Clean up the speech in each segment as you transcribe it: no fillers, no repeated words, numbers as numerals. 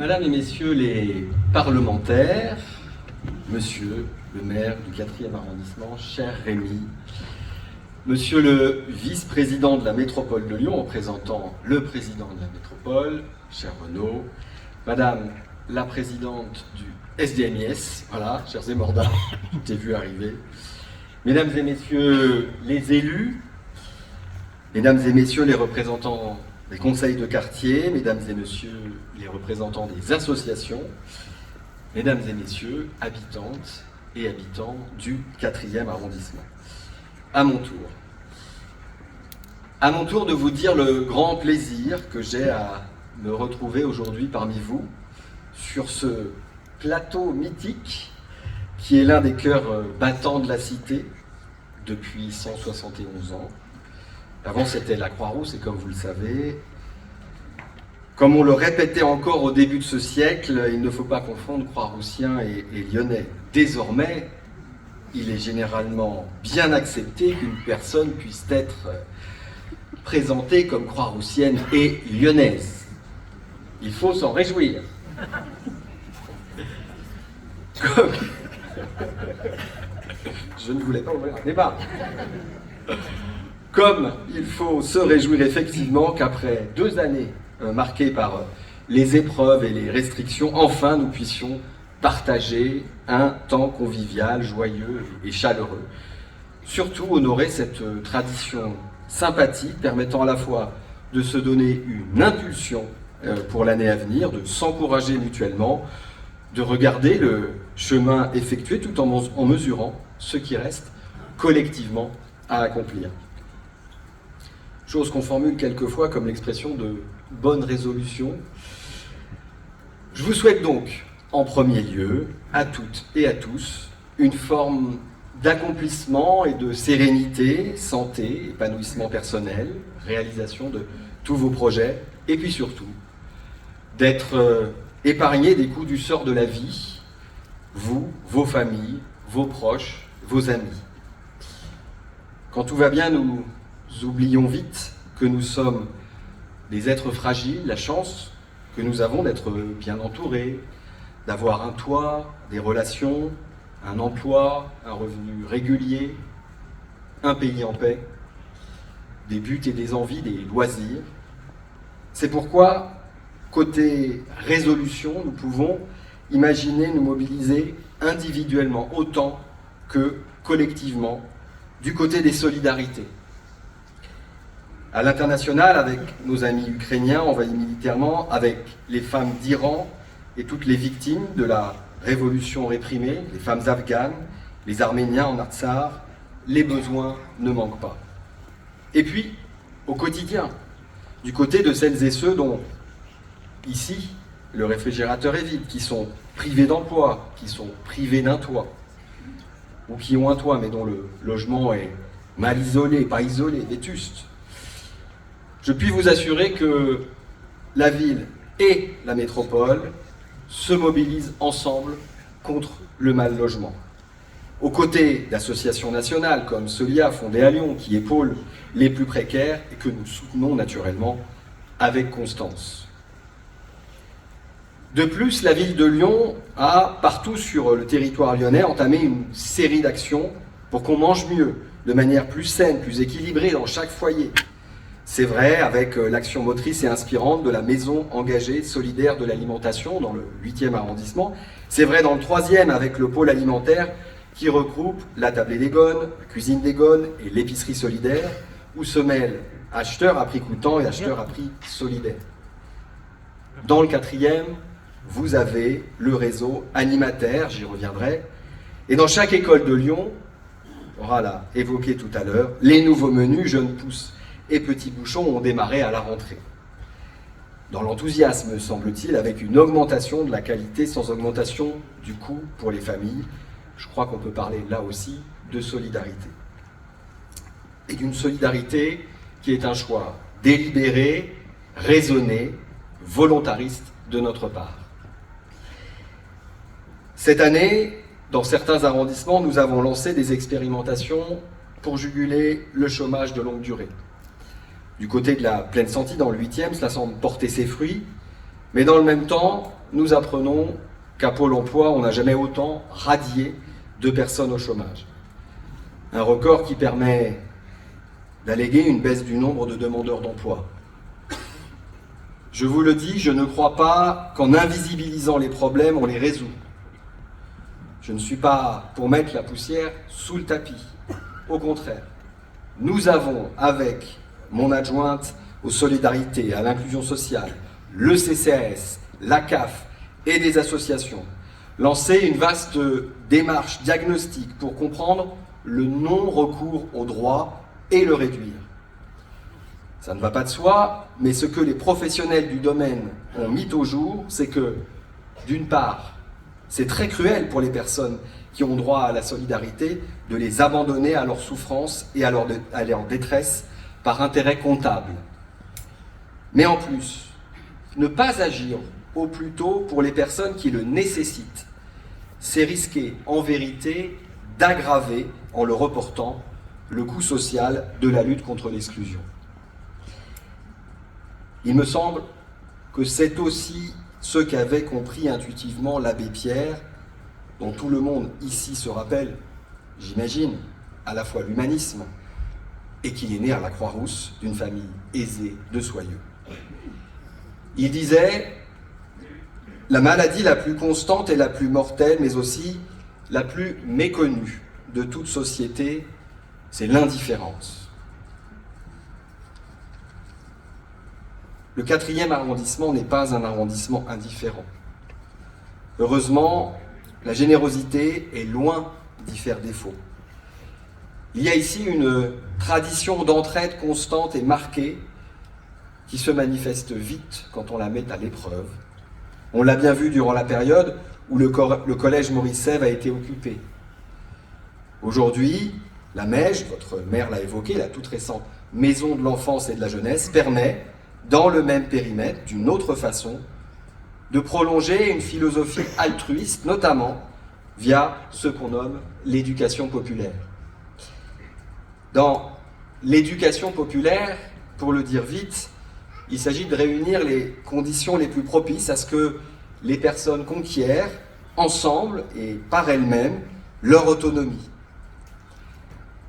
Mesdames et messieurs les parlementaires, monsieur le maire du 4e arrondissement, cher Rémi, monsieur le vice-président de la métropole de Lyon, représentant le président de la métropole, cher Renaud, madame la présidente du SDMIS, voilà, cher Zemorda, je t'ai vu arriver, mesdames et messieurs les élus, mesdames et messieurs les représentants des conseils de quartier, mesdames et messieurs les représentants des associations, mesdames et messieurs, habitantes et habitants du 4e arrondissement. À mon tour de vous dire le grand plaisir que j'ai à me retrouver aujourd'hui parmi vous sur ce plateau mythique qui est l'un des cœurs battants de la cité depuis 171 ans. Avant, c'était la Croix-Rousse, et comme vous le savez, comme on le répétait encore au début de ce siècle, il ne faut pas confondre Croix-Roussien et Lyonnais. Désormais, il est généralement bien accepté qu'une personne puisse être présentée comme Croix-Roussienne et lyonnaise. Il faut s'en réjouir. Comme... Je ne voulais pas ouvrir un débat. Comme il faut se réjouir effectivement qu'après 2 années marquées par les épreuves et les restrictions, enfin nous puissions partager un temps convivial, joyeux et chaleureux. Surtout honorer cette tradition sympathique permettant à la fois de se donner une impulsion pour l'année à venir, de s'encourager mutuellement, de regarder le chemin effectué tout en mesurant ce qui reste collectivement à accomplir. Chose qu'on formule quelquefois comme l'expression de bonne résolution. Je vous souhaite donc, en premier lieu, à toutes et à tous, une forme d'accomplissement et de sérénité, santé, épanouissement personnel, réalisation de tous vos projets, et puis surtout, d'être épargnés des coups du sort de la vie, vous, vos familles, vos proches, vos amis. Quand tout va bien, nous oublions vite que nous sommes des êtres fragiles, la chance que nous avons d'être bien entourés, d'avoir un toit, des relations, un emploi, un revenu régulier, un pays en paix, des buts et des envies, des loisirs. C'est pourquoi, côté résolution, nous pouvons imaginer nous mobiliser individuellement autant que collectivement du côté des solidarités. À l'international, avec nos amis ukrainiens envahis militairement, avec les femmes d'Iran et toutes les victimes de la révolution réprimée, les femmes afghanes, les Arméniens en Artsakh, les besoins ne manquent pas. Et puis, au quotidien, du côté de celles et ceux dont, ici, le réfrigérateur est vide, qui sont privés d'emploi, qui sont privés d'un toit, ou qui ont un toit mais dont le logement est mal isolé, pas isolé, vétuste. Je puis vous assurer que la ville et la métropole se mobilisent ensemble contre le mal-logement. Aux côtés d'associations nationales comme Solia, fondée à Lyon, qui épaulent les plus précaires et que nous soutenons naturellement avec constance. De plus, la ville de Lyon a, partout sur le territoire lyonnais, entamé une série d'actions pour qu'on mange mieux, de manière plus saine, plus équilibrée dans chaque foyer. C'est vrai avec l'action motrice et inspirante de la maison engagée solidaire de l'alimentation dans le 8e arrondissement. C'est vrai dans le 3e avec le pôle alimentaire qui regroupe la tablée des Gones, la cuisine des Gones et l'épicerie solidaire où se mêlent acheteurs à prix coûtant et acheteurs à prix solidaire. Dans le 4e, vous avez le réseau animataire, j'y reviendrai. Et dans chaque école de Lyon, on l'a évoqué tout à l'heure, les nouveaux menus jeunes pousses et petits bouchons ont démarré à la rentrée. Dans l'enthousiasme, semble-t-il, avec une augmentation de la qualité sans augmentation du coût pour les familles. Je crois qu'on peut parler là aussi de solidarité. Et d'une solidarité qui est un choix délibéré, raisonné, volontariste de notre part. Cette année, dans certains arrondissements, nous avons lancé des expérimentations pour juguler le chômage de longue durée. Du côté de la Plaine-Santy, dans le 8e, cela semble porter ses fruits, mais dans le même temps, nous apprenons qu'à Pôle emploi, on n'a jamais autant radié de personnes au chômage. Un record qui permet d'alléguer une baisse du nombre de demandeurs d'emploi. Je vous le dis, je ne crois pas qu'en invisibilisant les problèmes, on les résout. Je ne suis pas pour mettre la poussière sous le tapis. Au contraire, nous avons, avec mon adjointe aux solidarités, à l'inclusion sociale, le CCAS, la CAF et des associations, lancé une vaste démarche diagnostique pour comprendre le non-recours au droit et le réduire. Ça ne va pas de soi, mais ce que les professionnels du domaine ont mis au jour, c'est que, d'une part, c'est très cruel pour les personnes qui ont droit à la solidarité de les abandonner à leur souffrance et à leur détresse par intérêt comptable. Mais en plus, ne pas agir au plus tôt pour les personnes qui le nécessitent, c'est risquer en vérité d'aggraver, en le reportant, le coût social de la lutte contre l'exclusion. Il me semble que c'est aussi ce qu'avait compris intuitivement l'abbé Pierre, dont tout le monde ici se rappelle, j'imagine, à la fois l'humanisme, et qu'il est né à la Croix-Rousse, d'une famille aisée de Soyeux. Il disait « La maladie la plus constante et la plus mortelle, mais aussi la plus méconnue de toute société, c'est l'indifférence. » Le 4e arrondissement n'est pas un arrondissement indifférent. Heureusement, la générosité est loin d'y faire défaut. Il y a ici une tradition d'entraide constante et marquée qui se manifeste vite quand on la met à l'épreuve. On l'a bien vu durant la période où le collège Maurice Sèvres a été occupé. Aujourd'hui, la Mège, votre mère l'a évoqué, la toute récente Maison de l'enfance et de la jeunesse, permet, dans le même périmètre, d'une autre façon, de prolonger une philosophie altruiste, notamment via ce qu'on nomme l'éducation populaire. Dans l'éducation populaire, pour le dire vite, il s'agit de réunir les conditions les plus propices à ce que les personnes conquièrent, ensemble et par elles-mêmes, leur autonomie.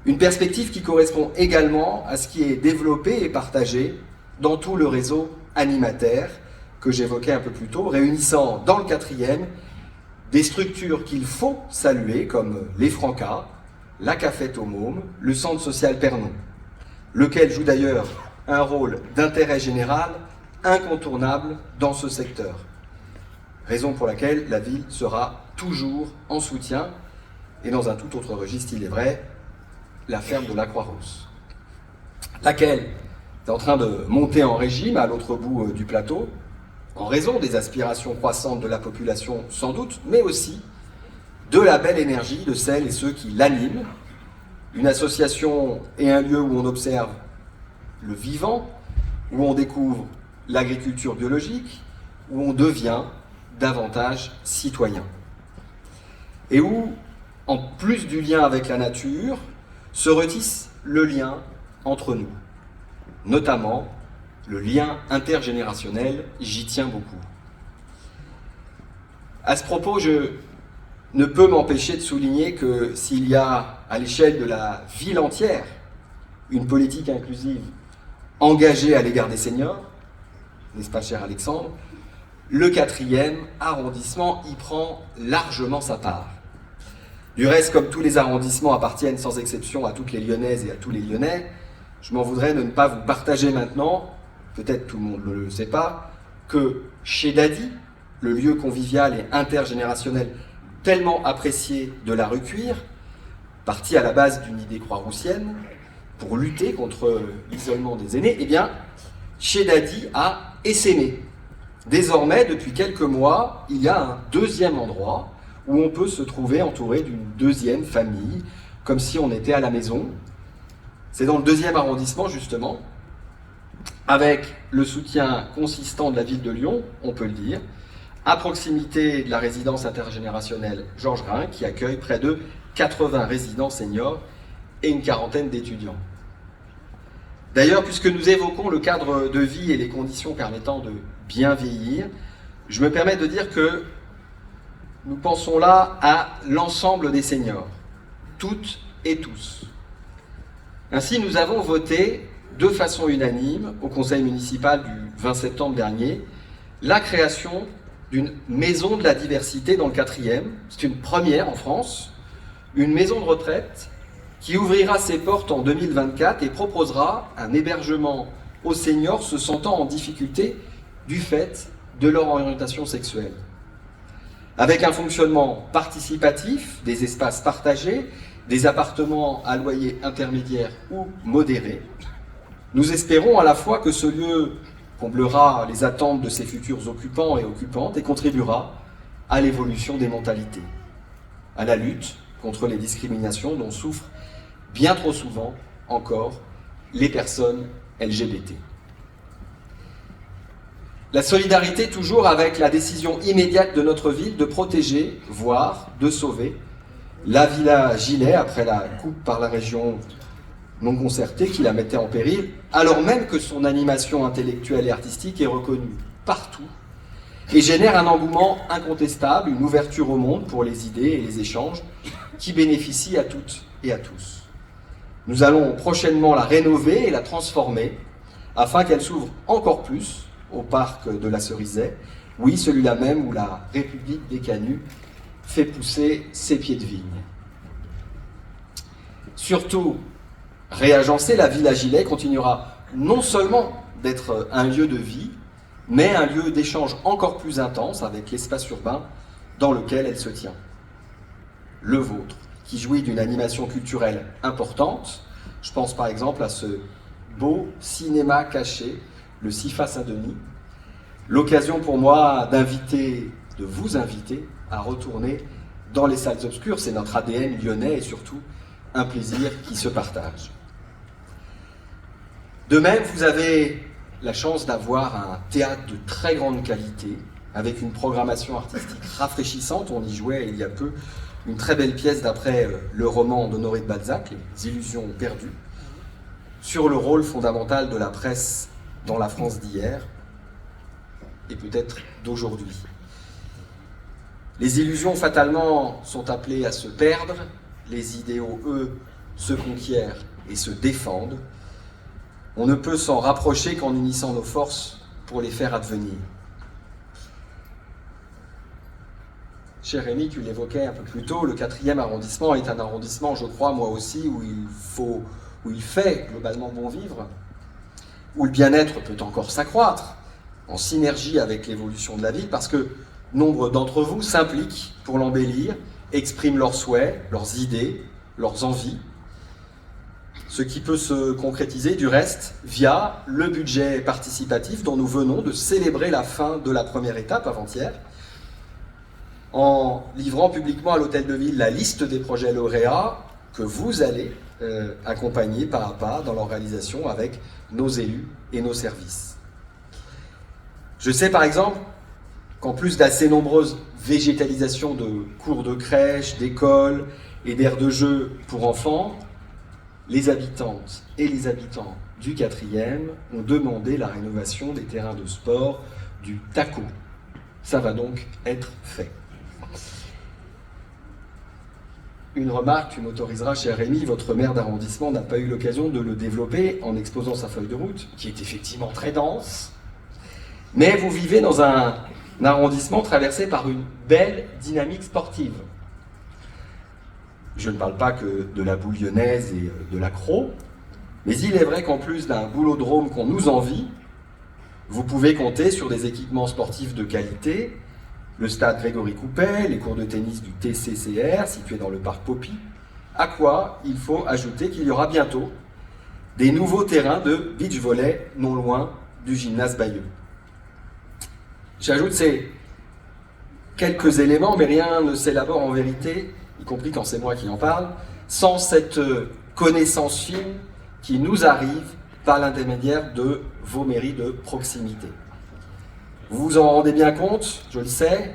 Une perspective qui correspond également à ce qui est développé et partagé dans tout le réseau animataire que j'évoquais un peu plus tôt, réunissant dans le 4e des structures qu'il faut saluer comme les Francas, la Cafette aux Mômes, le Centre social Pernon, lequel joue d'ailleurs un rôle d'intérêt général incontournable dans ce secteur. Raison pour laquelle la ville sera toujours en soutien, et dans un tout autre registre, il est vrai, la ferme de la Croix-Rousse, laquelle est en train de monter en régime à l'autre bout du plateau, en raison des aspirations croissantes de la population sans doute, mais aussi de la belle énergie de celles et ceux qui l'animent, une association et un lieu où on observe le vivant, où on découvre l'agriculture biologique, où on devient davantage citoyen. Et où, en plus du lien avec la nature, se retisse le lien entre nous, notamment le lien intergénérationnel, j'y tiens beaucoup. À ce propos, je ne peux m'empêcher de souligner que s'il y a à l'échelle de la ville entière une politique inclusive engagée à l'égard des seniors, n'est-ce pas cher Alexandre, le 4e arrondissement y prend largement sa part. Du reste, comme tous les arrondissements appartiennent sans exception à toutes les Lyonnaises et à tous les Lyonnais, je m'en voudrais de ne pas vous partager maintenant, peut-être tout le monde ne le sait pas, que chez Dadi, le lieu convivial et intergénérationnel tellement apprécié de la rue Cuire, parti à la base d'une idée croix-roussienne, pour lutter contre l'isolement des aînés, eh bien, chez Dadi a essaimé. Désormais, depuis quelques mois, il y a un 2e endroit où on peut se trouver entouré d'une 2e famille, comme si on était à la maison. C'est dans le 2e arrondissement, justement, avec le soutien consistant de la ville de Lyon, on peut le dire, à proximité de la résidence intergénérationnelle Georges Rhin, qui accueille près de 80 résidents seniors et une quarantaine d'étudiants. D'ailleurs, puisque nous évoquons le cadre de vie et les conditions permettant de bien vieillir, Je me permets de dire que nous pensons là à l'ensemble des seniors, toutes et tous. Ainsi, nous avons voté de façon unanime au conseil municipal du 20 septembre dernier la création d'une maison de la diversité dans le 4e. C'est une première en France, une maison de retraite qui ouvrira ses portes en 2024 et proposera un hébergement aux seniors se sentant en difficulté du fait de leur orientation sexuelle. Avec un fonctionnement participatif, des espaces partagés, des appartements à loyer intermédiaire ou modéré, nous espérons à la fois que ce lieu comblera les attentes de ses futurs occupants et occupantes et contribuera à l'évolution des mentalités, à la lutte contre les discriminations dont souffrent bien trop souvent encore les personnes LGBT. La solidarité toujours avec la décision immédiate de notre ville de protéger, voire de sauver, la Villa Gilet après la coupe par la région non concertée qui la mettait en péril, alors même que son animation intellectuelle et artistique est reconnue partout et génère un engouement incontestable, une ouverture au monde pour les idées et les échanges qui bénéficient à toutes et à tous. Nous allons prochainement la rénover et la transformer afin qu'elle s'ouvre encore plus au parc de la Cerisay, oui, celui-là même où la République des Canuts fait pousser ses pieds de vigne. Surtout, réagencée, la Villa Gilet continuera non seulement d'être un lieu de vie, mais un lieu d'échange encore plus intense avec l'espace urbain dans lequel elle se tient. Le vôtre, qui jouit d'une animation culturelle importante. Je pense par exemple à ce beau cinéma caché, le CIFA Saint-Denis. L'occasion pour moi de vous inviter à retourner dans les salles obscures. C'est notre ADN lyonnais et surtout un plaisir qui se partage. De même, vous avez la chance d'avoir un théâtre de très grande qualité, avec une programmation artistique rafraîchissante. On y jouait il y a peu une très belle pièce d'après le roman d'Honoré de Balzac, Les Illusions perdues, sur le rôle fondamental de la presse dans la France d'hier et peut-être d'aujourd'hui. Les illusions, fatalement, sont appelées à se perdre, les idéaux, eux, se conquièrent et se défendent. On ne peut s'en rapprocher qu'en unissant nos forces pour les faire advenir. Cher Rémi, tu l'évoquais un peu plus tôt, le 4e arrondissement est un arrondissement, je crois, moi aussi, où il fait globalement bon vivre, où le bien-être peut encore s'accroître, en synergie avec l'évolution de la ville, parce que nombre d'entre vous s'impliquent pour l'embellir, expriment leurs souhaits, leurs idées, leurs envies, ce qui peut se concrétiser du reste via le budget participatif dont nous venons de célébrer la fin de la première étape avant-hier, en livrant publiquement à l'Hôtel de Ville la liste des projets lauréats que vous allez accompagner pas à pas dans leur réalisation avec nos élus et nos services. Je sais par exemple qu'en plus d'assez nombreuses végétalisations de cours de crèche, d'écoles et d'aires de jeu pour enfants, les habitantes et les habitants du 4e ont demandé la rénovation des terrains de sport du TACO. Ça va donc être fait. Une remarque, tu m'autoriseras, cher Rémi, votre maire d'arrondissement n'a pas eu l'occasion de le développer en exposant sa feuille de route, qui est effectivement très dense, mais vous vivez dans un arrondissement traversé par une belle dynamique sportive. Je ne parle pas que de la boule lyonnaise et de l'accro, mais il est vrai qu'en plus d'un boulodrome qu'on nous envie, vous pouvez compter sur des équipements sportifs de qualité, le stade Grégory Coupet, les cours de tennis du TCCR situés dans le parc Poppy, à quoi il faut ajouter qu'il y aura bientôt des nouveaux terrains de beach volley non loin du gymnase Bayeux. J'ajoute ces quelques éléments, mais rien ne s'élabore en vérité, y compris quand c'est moi qui en parle, sans cette connaissance fine qui nous arrive par l'intermédiaire de vos mairies de proximité. Vous vous en rendez bien compte, je le sais,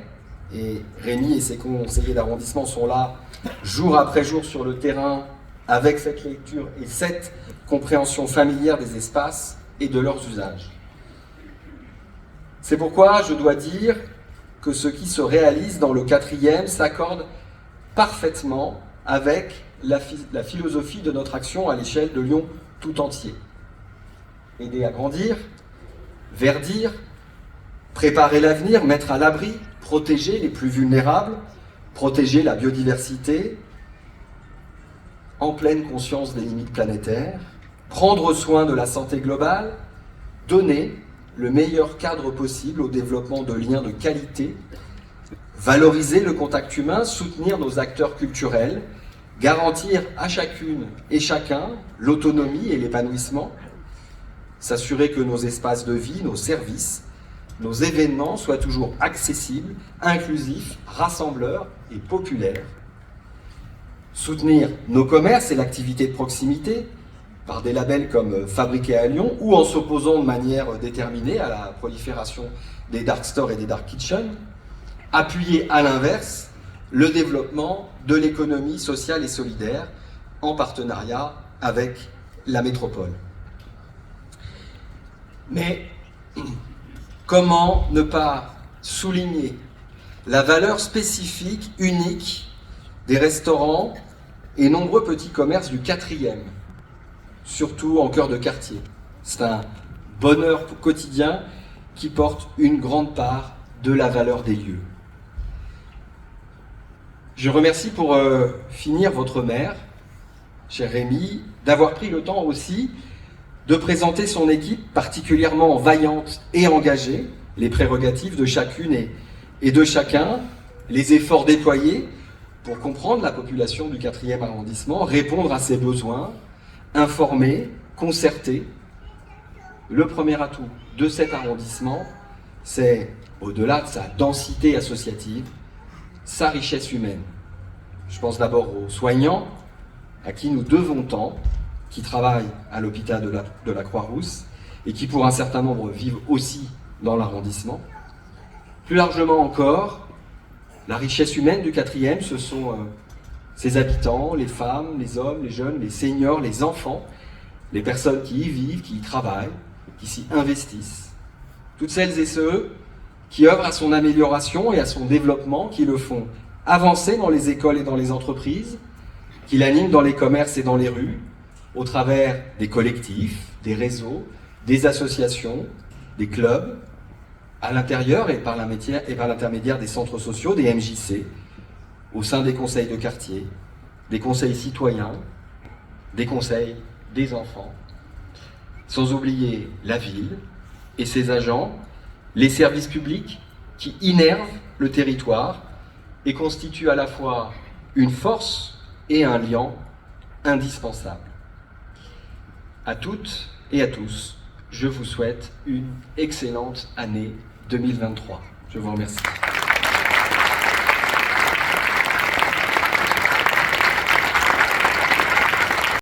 et Rémi et ses conseillers d'arrondissement sont là jour après jour sur le terrain avec cette lecture et cette compréhension familière des espaces et de leurs usages. C'est pourquoi je dois dire que ce qui se réalise dans le 4e s'accorde parfaitement avec la philosophie de notre action à l'échelle de Lyon tout entier. Aider à grandir, verdir, préparer l'avenir, mettre à l'abri, protéger les plus vulnérables, protéger la biodiversité, en pleine conscience des limites planétaires, prendre soin de la santé globale, donner le meilleur cadre possible au développement de liens de qualité, valoriser le contact humain, soutenir nos acteurs culturels, garantir à chacune et chacun l'autonomie et l'épanouissement, s'assurer que nos espaces de vie, nos services, nos événements soient toujours accessibles, inclusifs, rassembleurs et populaires, soutenir nos commerces et l'activité de proximité par des labels comme Fabriqué à Lyon ou en s'opposant de manière déterminée à la prolifération des dark stores et des dark kitchens, appuyer à l'inverse le développement de l'économie sociale et solidaire en partenariat avec la métropole. Mais comment ne pas souligner la valeur spécifique, unique des restaurants et nombreux petits commerces du 4e, surtout en cœur de quartier. C'est un bonheur quotidien qui porte une grande part de la valeur des lieux. Je remercie pour finir votre maire, cher Rémi, d'avoir pris le temps aussi de présenter son équipe particulièrement vaillante et engagée, les prérogatives de chacune et de chacun, les efforts déployés pour comprendre la population du 4e arrondissement, répondre à ses besoins, informer, concerter. Le premier atout de cet arrondissement, c'est, au-delà de sa densité associative, sa richesse humaine. Je pense d'abord aux soignants, à qui nous devons tant, qui travaillent à l'hôpital de la Croix-Rousse et qui, pour un certain nombre, vivent aussi dans l'arrondissement. Plus largement encore, la richesse humaine du 4e, ce sont ses habitants, les femmes, les hommes, les jeunes, les seniors, les enfants, les personnes qui y vivent, qui y travaillent, qui s'y investissent. Toutes celles et ceux qui œuvrent à son amélioration et à son développement, qui le font avancer dans les écoles et dans les entreprises, qui l'animent dans les commerces et dans les rues, au travers des collectifs, des réseaux, des associations, des clubs, à l'intérieur et par l'intermédiaire des centres sociaux, des MJC, au sein des conseils de quartier, des conseils citoyens, des conseils des enfants, sans oublier la ville et ses agents, les services publics qui innervent le territoire et constituent à la fois une force et un lien indispensable. À toutes et à tous, je vous souhaite une excellente année 2023. Je vous remercie.